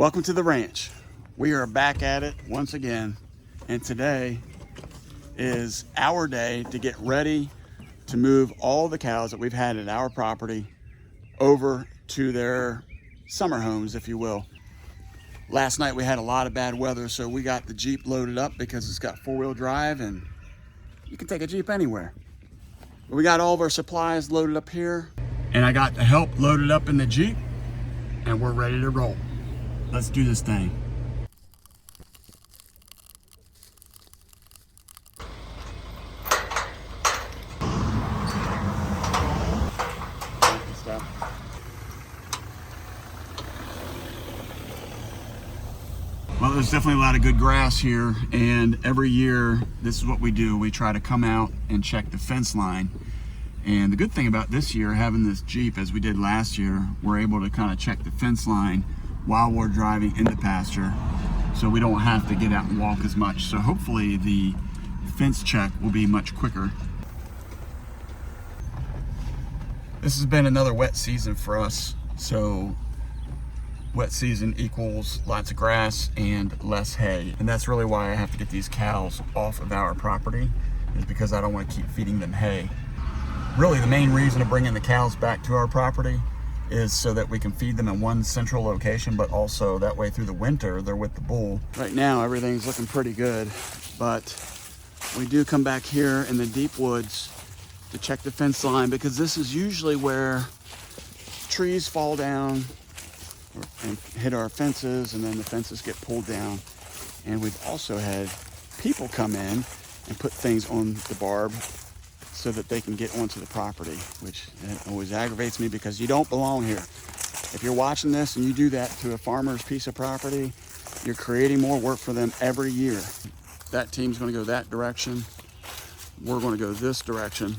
Welcome to the ranch. We are back at it once again, and today is our day to get ready to move all the cows that we've had at our property over to their summer homes, if you will. Last night we had a lot of bad weather, so we got the Jeep loaded up because it's got four-wheel drive and you can take a Jeep anywhere. We got all of our supplies loaded up here, and I got the help loaded up in the Jeep, and we're ready to roll. Let's do this thing. Well, there's definitely a lot of good grass here, and every year this is what we do. We try to come out and check the fence line. And the good thing about this year, having this Jeep as we did last year, we're able to kind of check the fence line while we're driving in the pasture, so we don't have to get out and walk as much. So hopefully the fence check will be much quicker. This has been another wet season for us, so wet season equals lots of grass and less hay. And that's really why I have to get these cows off of our property, is because I don't want to keep feeding them hay. Really, the main reason of bringing the cows back to our property is so that we can feed them in one central location, but also that way through the winter they're with the bull. Right now everything's looking pretty good, but we do come back here in the deep woods to check the fence line, because this is usually where trees fall down and hit our fences, and then the fences get pulled down. And we've also had people come in and put things on the barb so that they can get onto the property, which always aggravates me because you don't belong here. If you're watching this and you do that to a farmer's piece of property, you're creating more work for them every year. That team's gonna go that direction. We're gonna go this direction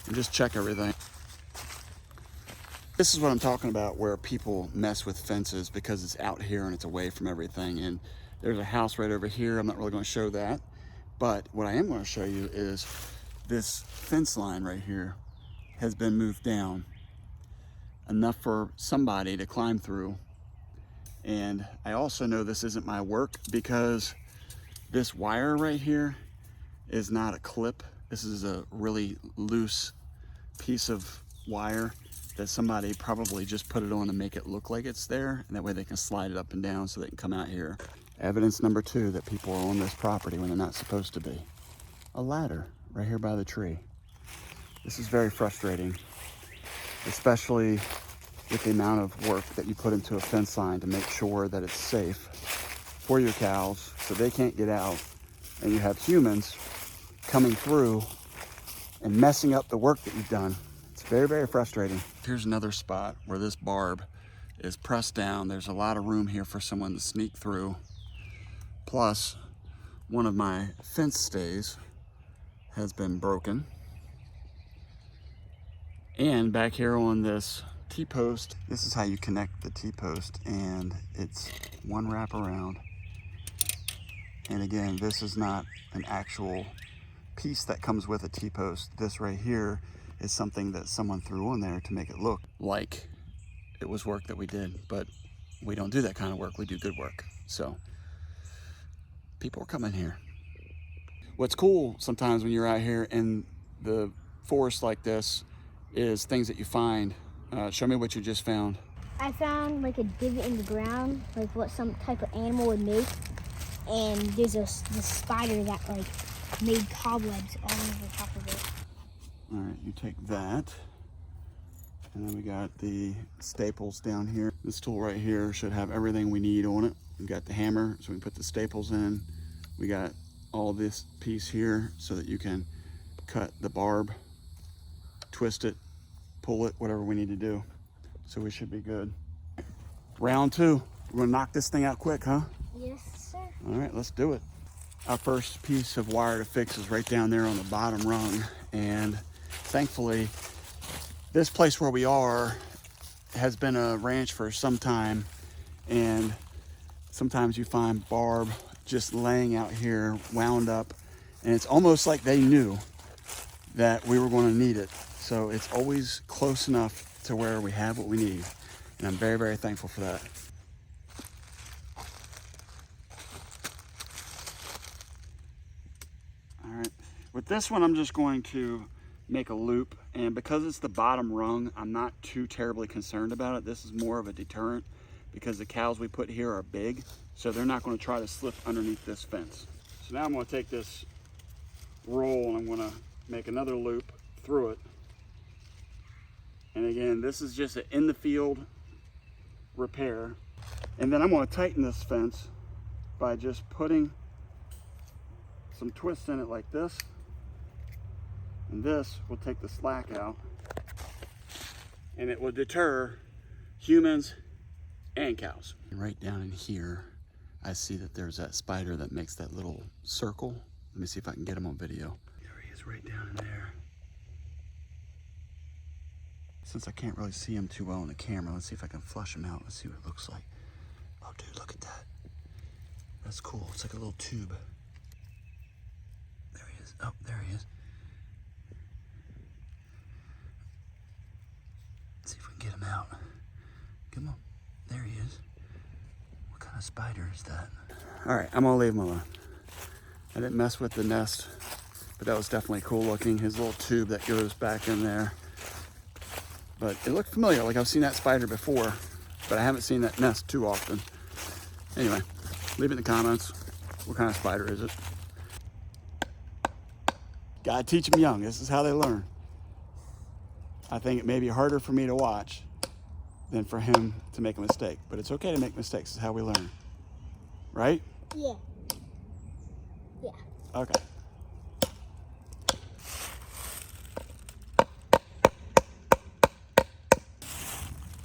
and just check everything. This is what I'm talking about, where people mess with fences because it's out here and it's away from everything. And there's a house right over here. I'm not really gonna show that, but what I am gonna show you is this fence line right here has been moved down enough for somebody to climb through. And I also know this isn't my work because this wire right here is not a clip. This is a really loose piece of wire that somebody probably just put it on to make it look like it's there, and that way they can slide it up and down so they can come out here. Evidence number 2 that people are on this property when they're not supposed to be. A ladder right here by the tree. This is very frustrating, especially with the amount of work that you put into a fence line to make sure that it's safe for your cows so they can't get out, and you have humans coming through and messing up the work that you've done. It's very, very frustrating. Here's another spot where this barb is pressed down. There's a lot of room here for someone to sneak through. Plus, one of my fence stays has been broken. And back here on this T-post, this is how you connect the T-post, and it's one wrap around. And again, this is not an actual piece that comes with a T-post. This right here is something that someone threw on there to make it look like it was work that we did, but we don't do that kind of work. We do good work. So people are coming here. What's cool sometimes when you're out here in the forest like this is things that you find. Show me what you just found. I found like a divot in the ground, like what some type of animal would make, and there's this spider that like made cobwebs all over the top of it. All right, you take that, and then we got the staples down here. This tool right here should have everything we need on it. We got the hammer, so we can put the staples in. We got all this piece here so that you can cut the barb, twist it, pull it, whatever we need to do. So we should be good. Round 2. We're gonna knock this thing out quick, huh? Yes, sir. All right, let's do it. Our first piece of wire to fix is right down there on the bottom rung. And thankfully, this place where we are has been a ranch for some time. And sometimes you find barb just laying out here, wound up, and it's almost like they knew that we were going to need it. So it's always close enough to where we have what we need, and I'm very, very thankful for that. With this one, I'm just going to make a loop, and because it's the bottom rung, I'm not too terribly concerned about it. This is more of a deterrent because the cows we put here are big, so they're not going to try to slip underneath this fence. So now I'm going to take this roll and I'm going to make another loop through it. And again, this is just an in the field repair. And then I'm going to tighten this fence by just putting some twists in it like this. And this will take the slack out, and it will deter humans and cows. And right down in here, I see that there's that spider that makes that little circle. Let me see if I can get him on video. There he is right down in there. Since I can't really see him too well on the camera, let's see if I can flush him out. Let's see what it looks like. Oh dude, look at that. That's cool. It's like a little tube. There he is. Oh, there he is. Let's see if we can get him out. Come on. There he is. What kind of spider is that? All right, I'm gonna leave him alone. I didn't mess with the nest, but that was definitely cool looking. His little tube that goes back in there. But it looked familiar, like I've seen that spider before, but I haven't seen that nest too often. Anyway, leave it in the comments. What kind of spider is it? Gotta teach them young. This is how they learn. I think it may be harder for me to watch than for him to make a mistake, but it's okay to make mistakes. This is how we learn, right? Yeah. Yeah. Okay.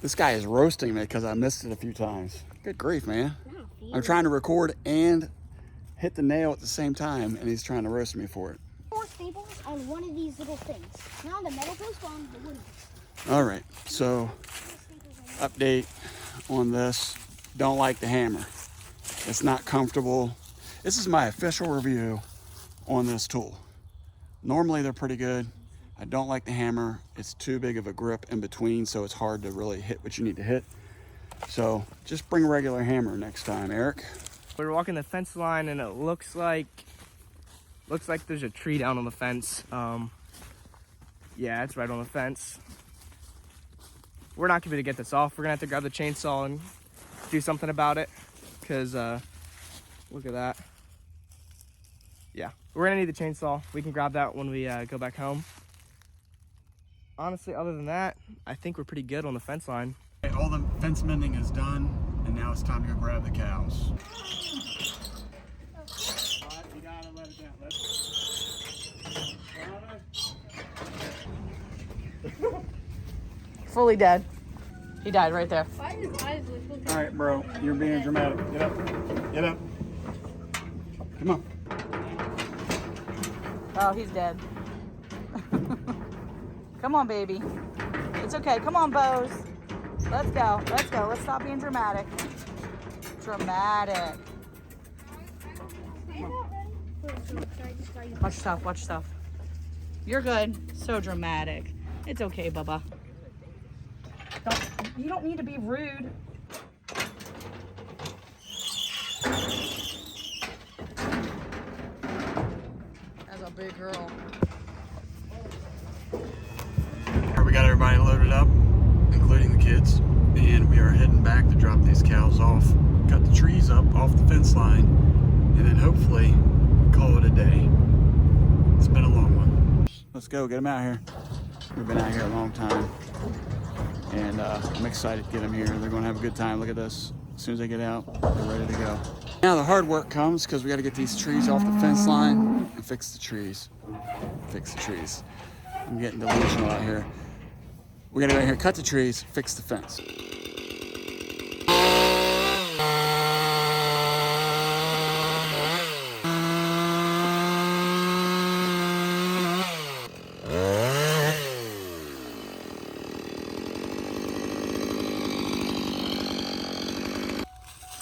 This guy is roasting me because I missed it a few times. Good grief, man. I'm trying to record and hit the nail at the same time, and he's trying to roast me for it. 4 staples on one of these little things. Not on the metal post, but on the wooden. All right, so update on this. Don't like the hammer. It's not comfortable. This is my official review on this tool. Normally they're pretty good. I don't like the hammer. It's too big of a grip in between, so it's hard to really hit what you need to hit. So just bring a regular hammer next time, Eric. We're walking the fence line and it looks like there's a tree down on the fence. Yeah, it's right on the fence. We're not gonna be able to get this off. We're gonna have to grab the chainsaw and do something about it, because look at that. Yeah, we're gonna need the chainsaw. We can grab that when we go back home. Honestly, other than that, I think we're pretty good on the fence line. All the fence mending is done, and now it's time to go grab the cows. You gotta let it down. Fully dead. He died right there. All right, bro, you're being dramatic. Get up. Get up. Come on. Oh, he's dead. Come on, baby. It's okay. Come on, Bose. Let's go. Let's go. Let's stop being dramatic. Dramatic. Watch yourself. Watch yourself. You're good. So dramatic. It's okay, Bubba. You don't need to be rude. That's a big girl. We got everybody loaded up, including the kids, and we are heading back to drop these cows off, cut the trees up off the fence line, and then hopefully call it a day. It's been a long one. Let's go, get them out here. We've been out here a long time, and I'm excited to get them here. They're going to have a good time. Look at this. As soon as they get out, they're ready to go. Now the hard work comes, because we got to get these trees off the fence line and fix the trees. Fix the trees. I'm getting delusional out here. We gotta go in here, cut the trees, fix the fence.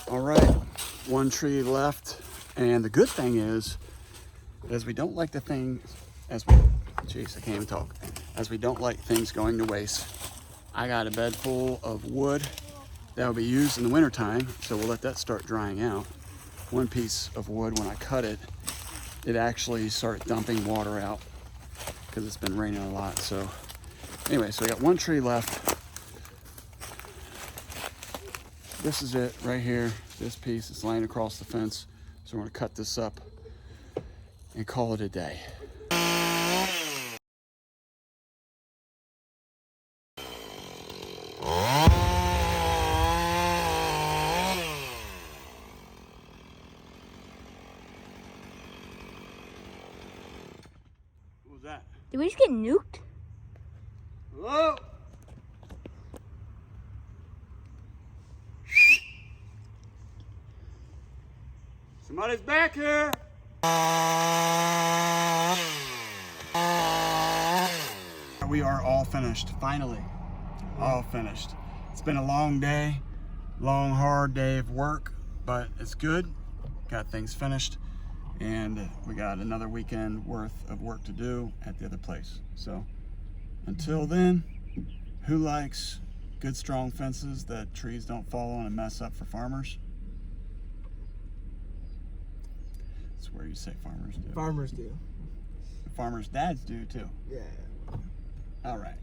All right, one tree left. And the good thing is we don't like the thing, jeez, I can't even talk. As we don't like things going to waste, I got a bed full of wood that will be used in the wintertime, so we'll let that start drying out. One piece of wood, when I cut it, it actually started dumping water out because it's been raining a lot. So anyway, so we got one tree left. This is it right here. This piece is laying across the fence. So we're gonna cut this up and call it a day. What was that? Did we just get nuked? Hello? Somebody's back here. We are all finished, finally. All finished. It's been a long day, long, hard day of work, but it's good. Got things finished, and we got another weekend worth of work to do at the other place. So until then, who likes good, strong fences that trees don't fall on and mess up for farmers? That's where you say farmers do. Farmers do. Farmers' dads do too. Yeah. All right.